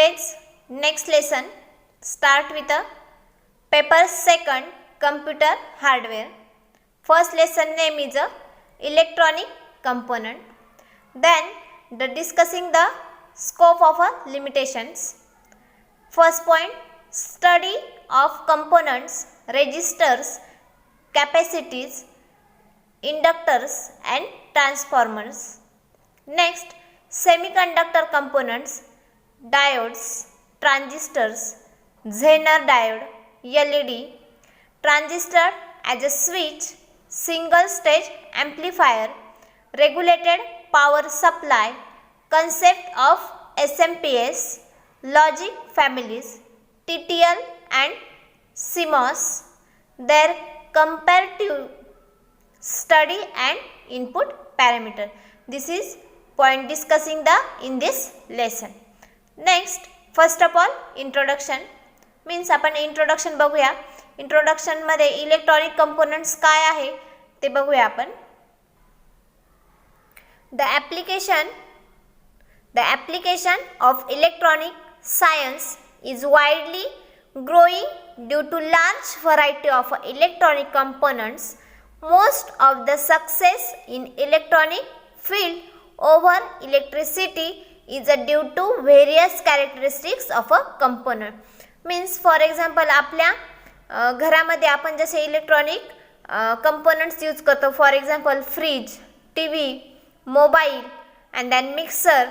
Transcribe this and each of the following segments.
today's next lesson start with a paper second computer hardware. First lesson name is a electronic component. Then the discussing the scope of a limitations. First point, study of components, resistors, capacities, inductors and transformers. Next, semiconductor components, diodes, transistors, Zener diode, LED, transistor as a switch, single stage amplifier, regulated power supply, concept of SMPS, logic families, TTL and CMOS, their comparative study and input parameter. This is point discussing the in this lesson. Next, first of all introduction means आपण introduction बघूया. Introduction मध्ये electronic components काय आहे ते बघूया आपण. The application of electronic science is widely growing due to large variety of electronic components. Most of the success in electronic field over electricity is due to various characteristics of a component. Means for example आपल्या घरामध्ये आपण जसे electronic components use करतो, for example fridge, TV, mobile and then mixer,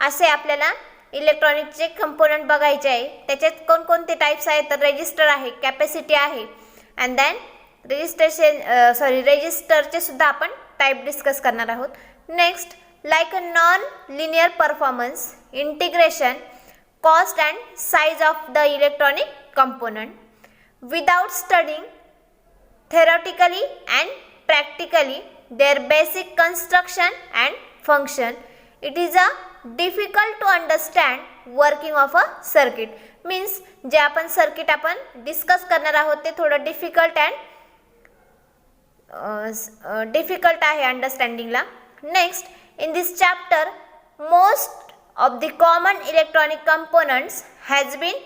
असे आपल्याला इलेक्ट्रॉनिकचे component बघायचे आहे. त्याच्यात कोणकोणते टाइप्स आहेत तर रेजिस्टर आहे, कॅपॅसिटी आहे अँड देन रेजिस्टरचे सुद्धा आपण टाइप डिस्कस करणार आहोत. Next, like a non-linear performance, integration, cost and size of the electronic component. Without studying theoretically and practically their basic construction and function, it is a difficult to understand working of a circuit. Means जे आपण circuit आपण discuss करणार आहोत ते थोडं difficult आहे अंडरस्टँडिंगला. Next, in this chapter most of the common electronic components has been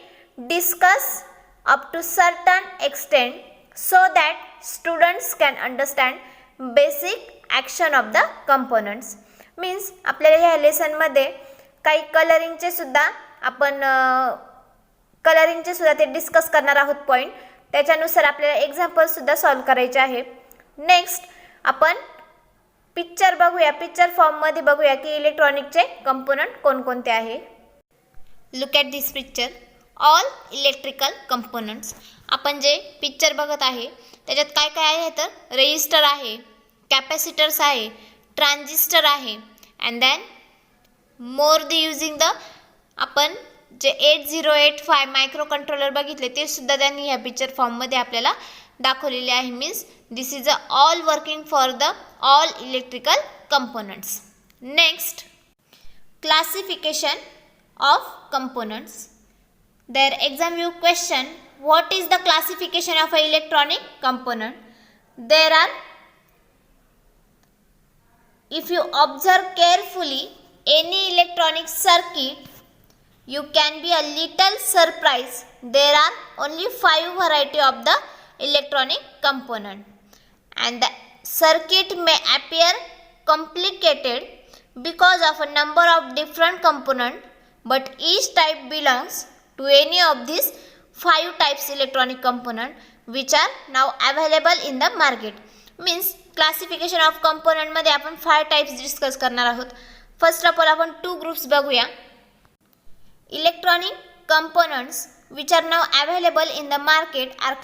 discussed up to certain extent so that students can understand basic action of the components. Means आपल्याला ह्या lesson मध्ये काही कलरिंगचे सुद्धा ते डिस्कस करणार आहोत पॉइंट. त्याच्यानुसार आपल्याला एक्झाम्पल सुद्धा सॉल्व करायचे आहे. नेक्स्ट आपण पिक्चर बघूया. पिक्चर फॉर्म मध्ये बघूया की इलेक्ट्रॉनिकचे कंपोनेंट कोणकोणते आहे. Look at this picture. All electrical components. आपण जे पिक्चर बघत आहे त्याच्यात काय काय आहे तर रेजिस्टर आहे, कॅपॅसिटर्स आहे, ट्रान्झिस्टर आहे and then more the using the आपण जे 8085 मायक्रो कंट्रोलर बघितले ते सुद्धा त्यांनी ह्या पिक्चर फॉर्म मध्ये आपल्याला दाखवलेले आहे. Means this is all working for the all electrical components. Next, classification of components. Their exam view question, what is the classification of an electronic component? There are, if you observe carefully any electronic circuit, you can be a little surprised. There are only 5 variety of the electronic component and the circuit may appear complicated because of a number of different components, but each type belongs to any of these 5 types electronic component which are now available in the market. Means classification of component मध्ये आपण 5 types discuss करणार आहोत. First of all आपण 2 groups बघूया. Electronic components which are now available in the market are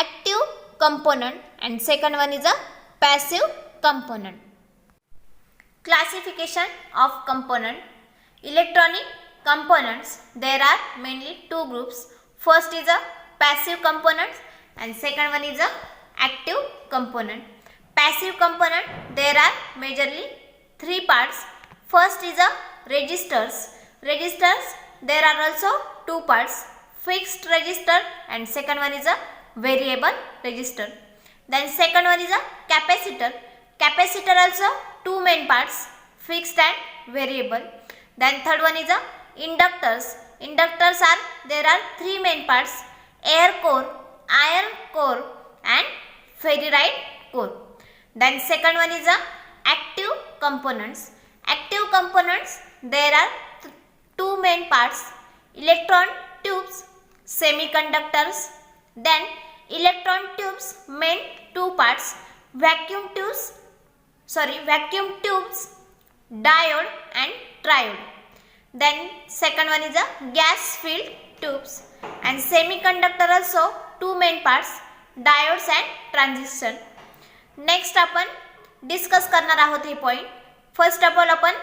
active component and second one is a passive component. Classification of component. Electronic components, there are mainly 2 groups. First is a passive components and second one is a active component. Passive component, there are majorly 3 parts. First is a resistors. Resistors, there are also 2 parts, fixed resistor and second one is a variable resistor. Then second one is a capacitor. Capacitor also 2 main parts, fixed and variable. Then third one is a inductors. Inductors are, there are three main parts: air core, iron core and ferrite core. Then second one is the active components. Active components, there are two main parts: electron tubes, semiconductors. Then electron tubes main two parts: vacuum tubes, diode and triode. Then second one is a gas filled tubes. And semiconductor also two main parts: diodes and transistor. Next आपण discuss करणार आहोत हे point. First of all आपण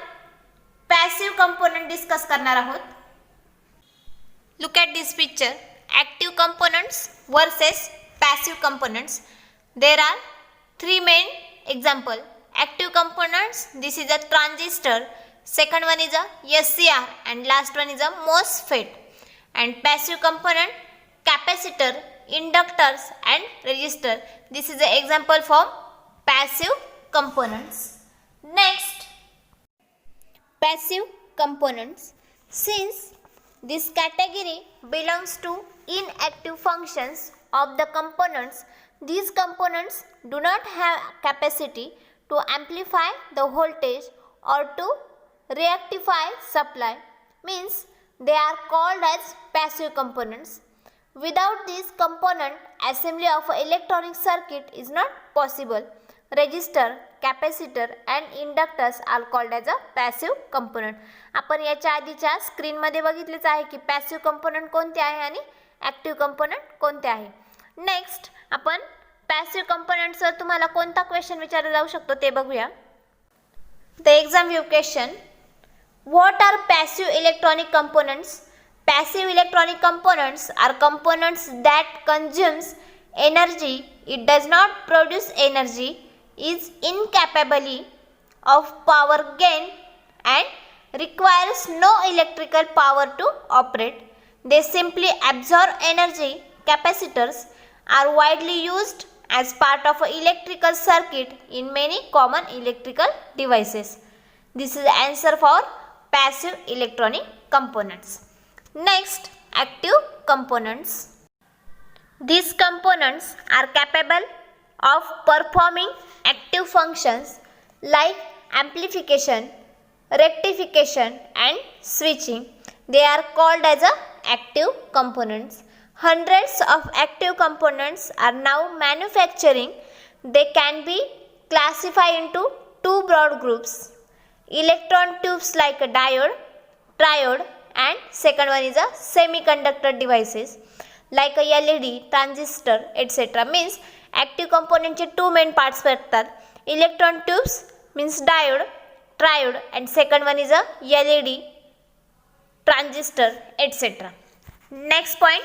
passive component discuss करणार आहोत. Look at this picture. Active components versus passive components. There are three main example. Active components, this is a transistor, second one is a SCR and last one is a MOSFET. And passive component, capacitor, inductors and resistor. This is the example for passive components. Next, passive components. Since this category belongs to inactive functions of the components, these components do not have capacity to amplify the voltage or to reactify supply, means they are called as passive components. Without this component, assembly of an electronic circuit is not possible. Resistor, capacitor and inductors are called as a passive component. आपण याच्या आधीच्या screen मध्ये बघितलेच आहे की passive component कोणते आहे आणि active component कोणते आहे. नेक्स्ट आपण passive components वर तुम्हाला कोणता क्वेश्चन विचारला जाऊ शकतो ते बघूया. The exam view question: What are passive electronic components? Passive electronic components are components that consumes energy. It does not produce energy, is incapable of power gain and requires no electrical power to operate. They simply absorb energy. Capacitors are widely used as part of an electrical circuit in many common electrical devices. This is the answer for passive electronic components. Next, active components. These components are capable of performing active functions like amplification, rectification and switching. They are called as active components. Hundreds of active components are now manufacturing. They can be classified into two broad groups: electron tubes like a diode, triode, and second one is a semiconductor devices like a LED, transistor, etc. Means active component चे two main parts असतात. Electron tubes means diode, triode and second one is a LED, transistor, etc. Next point,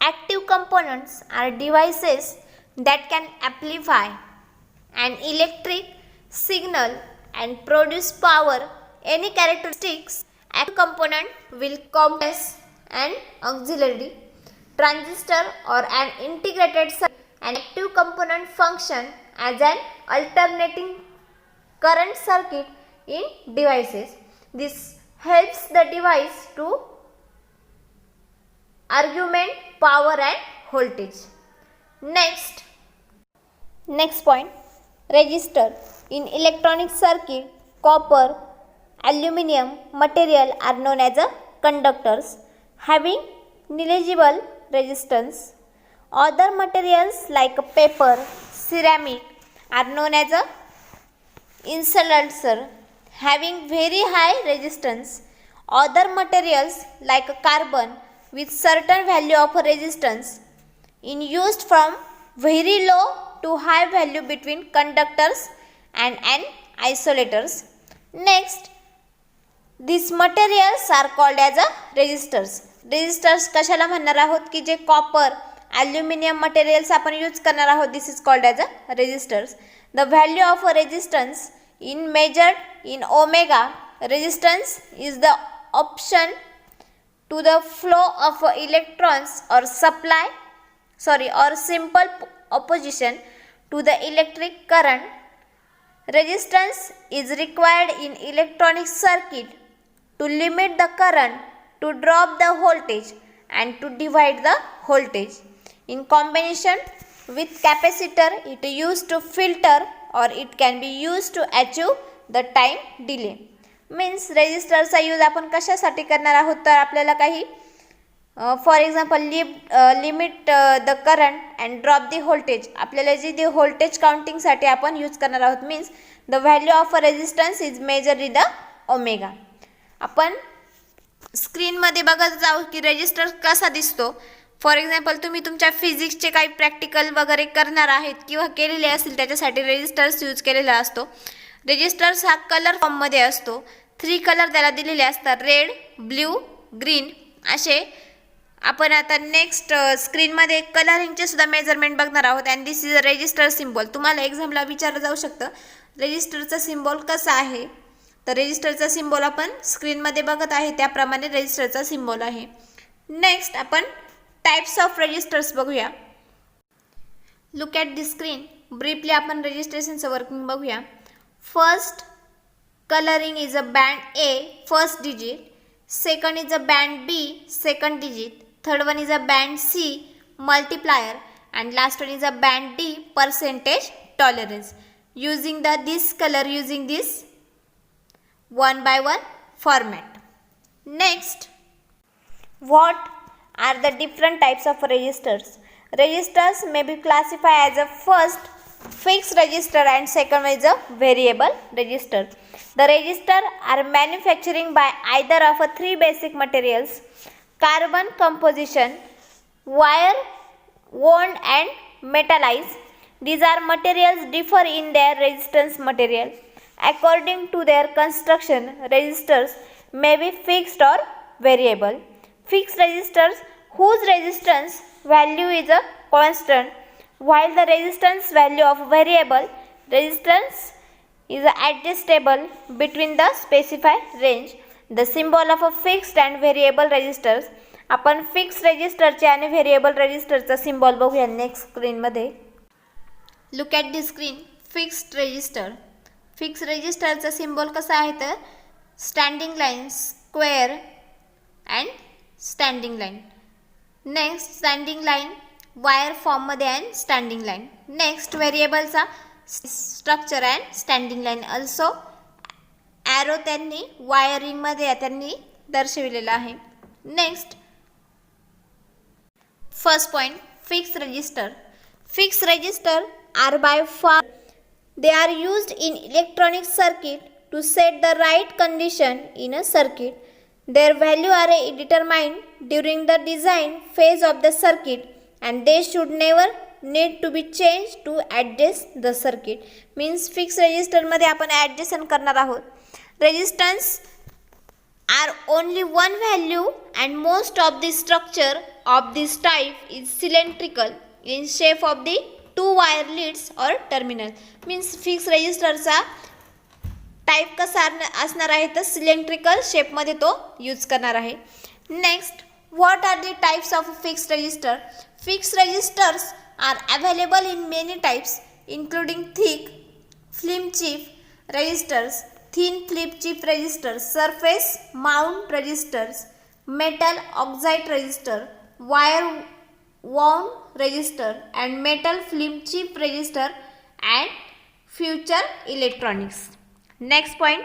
active components are devices that can amplify an electric signal and produce power. Any characteristics: active component will compress an auxiliary transistor or an integrated circuit. An active component function as an alternating current circuit in devices. This helps the device to augment power and voltage. Next point, resistor. In electronic circuit, copper, aluminum material are known as conductors having negligible resistance. Other materials like paper, ceramic are known as insulators having very high resistance. Other materials like carbon with certain value of resistance in used from very low to high value between conductors and isolators. Next, these materials are called as resistors. Resistors कशाला म्हणणार आहोत की जे copper, aluminium materials आपण use करणार आहोत. This is called as resistors. The value of a resistance in measured in omega. Resistance is the option to the flow of electrons or simple opposition to the electric current. Resistance is required in electronic circuit to limit the current to drop the voltage and to divide the voltage. In combination with capacitor, it is used to filter or it can be used to achieve the time delay. Means रेजिस्टरचा use आपण कशासाठी करणार आहोत तर आपल्याला काही for example limit the current and drop the voltage, आपल्याला जी दी व्होल्टेज काउंटिंगसाठी आपण यूज करणार आहोत. Means the value of a resistance is measure in the omega. आपण स्क्रीनमध्ये बघत जाऊ की रेजिस्टर कसा दिसतो. फॉर एक्झाम्पल तुम्ही तुमच्या फिजिक्सचे काही प्रॅक्टिकल वगैरे करणार आहेत किंवा केलेले असतील त्याच्यासाठी रेजिस्टर्स यूज केलेला असतो. रेजिस्टर्स हा कलर फॉर्ममध्ये असतो. 3 कलर त्याला दिलेले असतात, रेड, ब्ल्यू, ग्रीन असे. आपण आता नेक्स्ट स्क्रीनमध्ये कलरिंगचे सुद्धा मेजरमेंट बघणार आहोत. And this is a resistor symbol. तुम्हाला एक्झामला विचारलं जाऊ शकतं रेजिस्टरचा सिम्बॉल कसा आहे, तर रेजिस्टरचा सिम्बॉल आपण स्क्रीनमध्ये बघत आहे त्याप्रमाणे रेजिस्टरचा सिम्बॉल आहे. नेक्स्ट आपण टाइप्स ऑफ रेजिस्टर्स बघूया. Look at the screen. Briefly आपण रेजिस्ट्रेशनचं वर्किंग बघूया. First coloring is a band A, first digit. Second is a band B, second digit. Third one is a band C, multiplier. And last one is a band D, percentage tolerance. Using this color, using this 1 by 1 format. Next, what are the different types of resistors? Resistors may be classified as a first fixed resistor and second is a variable resistor. The resistor are manufacturing by either of 3 basic materials: carbon composition, wire wound and metallized. These are materials differ in their resistance material. According to their construction, resistors may be fixed or variable. Fixed resistors whose resistance value is a constant, while the resistance value of variable resistance is adjustable between the specified range. The symbol of a fixed and variable resistors. आपण fixed रेजिस्टरचे आणि variable रेजिस्टरचा symbol बघूया next स्क्रीनमध्ये. Look at the screen. Fixed resistor. Fixed रेजिस्टरचा symbol कसा आहे तर standing line, square and standing line. Next standing line wire फॉर्ममध्ये अँड स्टँडिंग लाईन. नेक्स्ट व्हेरिएबलचा structure and standing line. Also arrow त्यांनी वायरिंगमध्ये त्यांनी दर्शविलेला आहे. Next first point, fixed resistor. Fixed register R by far they are used in electronic circuit to set the right condition in a circuit. Their value are determined during the design phase of the circuit and they should never need to be changed to adjust the circuit. Means fixed register मध्ये आपण adjustment करणार आहोत. Resistance are only one value and most of the structure of this type is cylindrical in shape of the 2 wire leads or terminal. Means fixed registerचा type कसा असणार आहे तर cylindrical शेपमध्ये तो यूज करणार आहे. Next, what are the types of fixed resistor. Fixed resistors are available in many types including thick film chip resistors, thin flip chip resistors, surface mount resistors, metal oxide resistor, wire wound resistor and metal film chip resistor and future electronics. Next point,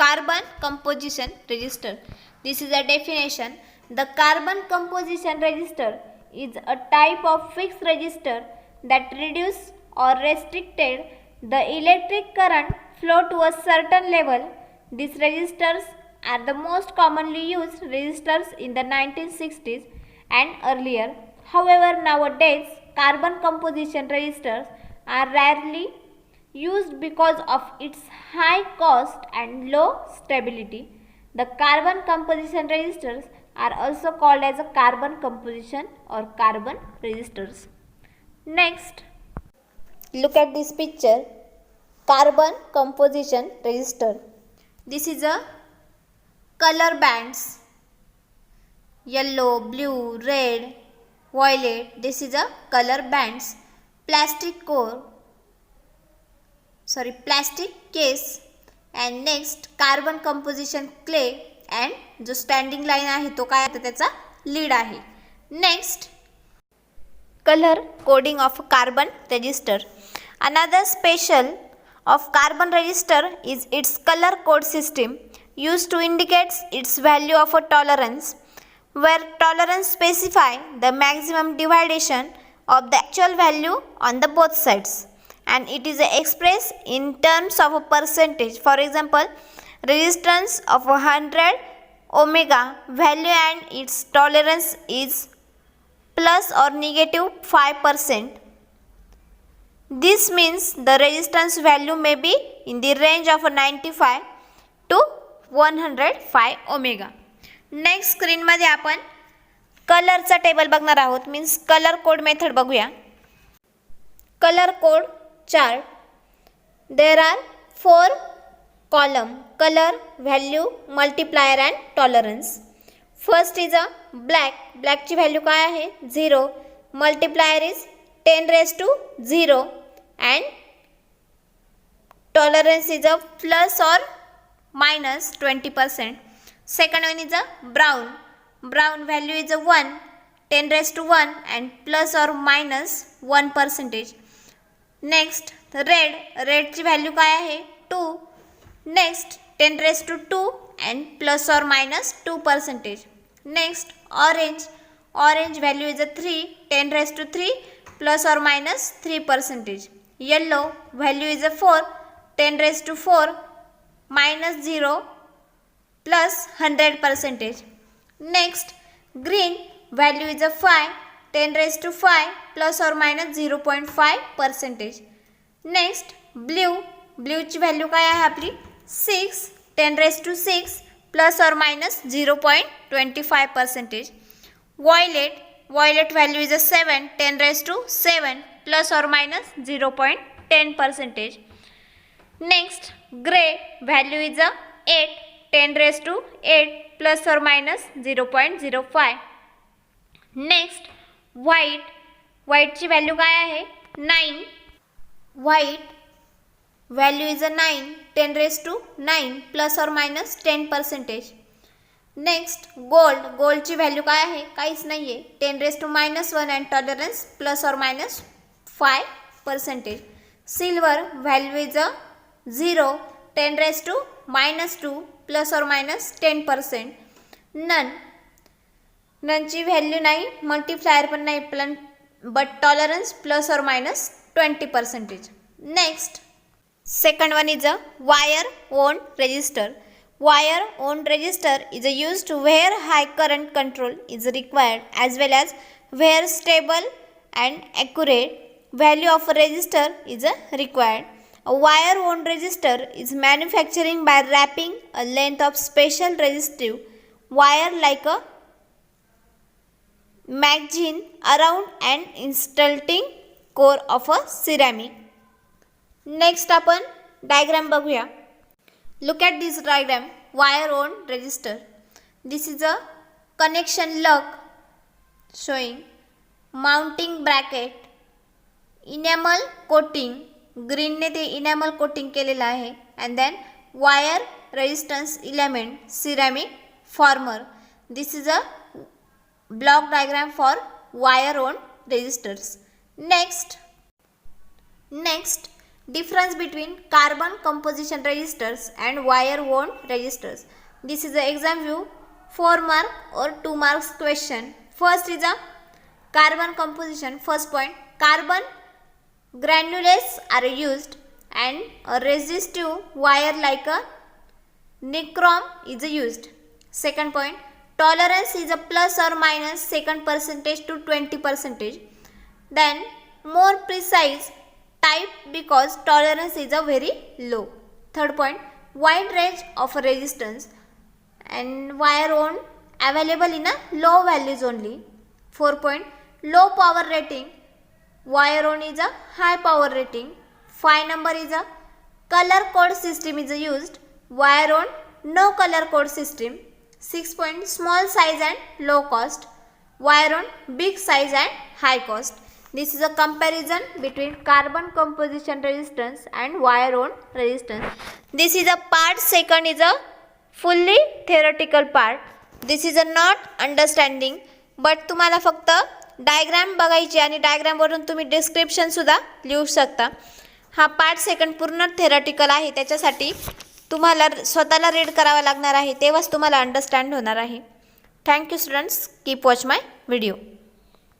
carbon composition resistor. This is a definition. The carbon composition resistor is a type of fixed resistor that reduce or restricted the electric current flow to a certain level. These resistors are the most commonly used resistors in the 1960s and earlier. However, nowadays carbon composition resistors are rarely used because of its high cost and low stability. The carbon composition resistors are also called as a carbon composition or carbon resistors. Next, look at this picture. Carbon composition resistor. This is a color bands, yellow, blue, red, violet. This is a color bands. Plastic case. And next, carbon composition clay. And जो standing line आहे तो काय आहे त्याचा lead आहे. Next color coding of carbon register. Another special of carbon register is its color code system used to indicate its value of a tolerance, where tolerance specify the maximum division of the actual value on the both sides, and it is expressed in terms of a percentage. For example, resistance of 100 omega value and its tolerance is plus or negative 5%. This means the resistance value may be in the range of 95 to 105 omega. Next स्क्रीनमध्ये आपण कलरचा table बघणार आहोत. Means colour code method बघूया. Colour code chart. There are 4 column colour value multiplier and tolerance. First is a black. ब्लॅकची value काय आहे 0. Multiplier is 10 raised to 0 and tolerance is a plus or minus 20%. Second one is a brown. Brown value is a 1, 10 raised to 1 and plus or minus 1%. Next red. Red ची value काय आहे 2. Next 10 raised to 2 and plus or minus 2%. Next orange. Orange value is a 3, 10 raised to 3 plus or minus 3%. Yellow value is a 4, 10 raised to 4 minus 0 plus 100%. Next green value is a 5, 10 raised to 5 plus or minus 0.5%. Next blue. Blue ची value काय आहे आपली 6, 10 raised to 6 plus or minus 0.25%. Violet. Violet value is a 7, 10 raised to 7 plus or minus 0.10%. Next gray. Value is a 8, 10 raised to 8 plus or minus 0.05. Next white. White ची value काय आहे 9. White value is a 9, 10 raised to 9 plus or minus 10%. Next gold. गोल्डची value काय आहे काहीच नाही आहे 10 raised to -1 and tolerance plus or minus 5%. Silver value is a 0, 10 raised to -2 plus or minus 10%. ननची व्हॅल्यू नाही मल्टिप्लायर पण नाही प्लन but tolerance plus or minus 20%. Next second one is a wire wound resistor. Wire wound register is used where high current control is required as well as where stable and accurate value of a resistor is required. A wire wound register is manufacturing by wrapping a length of special resistive wire like a magazine around an insulating core of a ceramic. Next आपण diagram बघूया. Look at this diagram. Wire wound register. This is a connection lug showing mounting bracket, enamel coating. Green ने ते enamel coating केलेला आहे and then wire resistance element ceramic former. This is a block diagram for wire wound resistors. Next difference between carbon composition resistors and wire wound resistors. This is the exam view 4 mark or 2 marks question. First is a carbon composition. First point, carbon granules are used and a resistive wire like a nichrome is used. Second point, tolerance is a plus or minus 2% to 20%. Then more precise type because tolerance is a very low. Third point, wide range of resistance and wire wound available in a low values only. 4 point, low power rating, wire wound is a high power rating. 5 number is a color code system is used, wire wound no color code system. 6 point, small size and low cost, wire wound big size and high cost. This is a comparison between carbon composition resistance and wire wound resistance. This is a part second is a fully theoretical part. This is a not understanding, but तुम्हाला फक्त diagram बघायची आणि डायग्रामवरून तुम्ही डिस्क्रिप्शनसुद्धा लिहू शकता. हा part second पूर्ण theoretical आहे, त्याच्यासाठी तुम्हाला स्वतःला रीड करावा लागणार आहे, तेव्हाच तुम्हाला अंडरस्टँड होणार आहे. Thank you students, keep watch my video.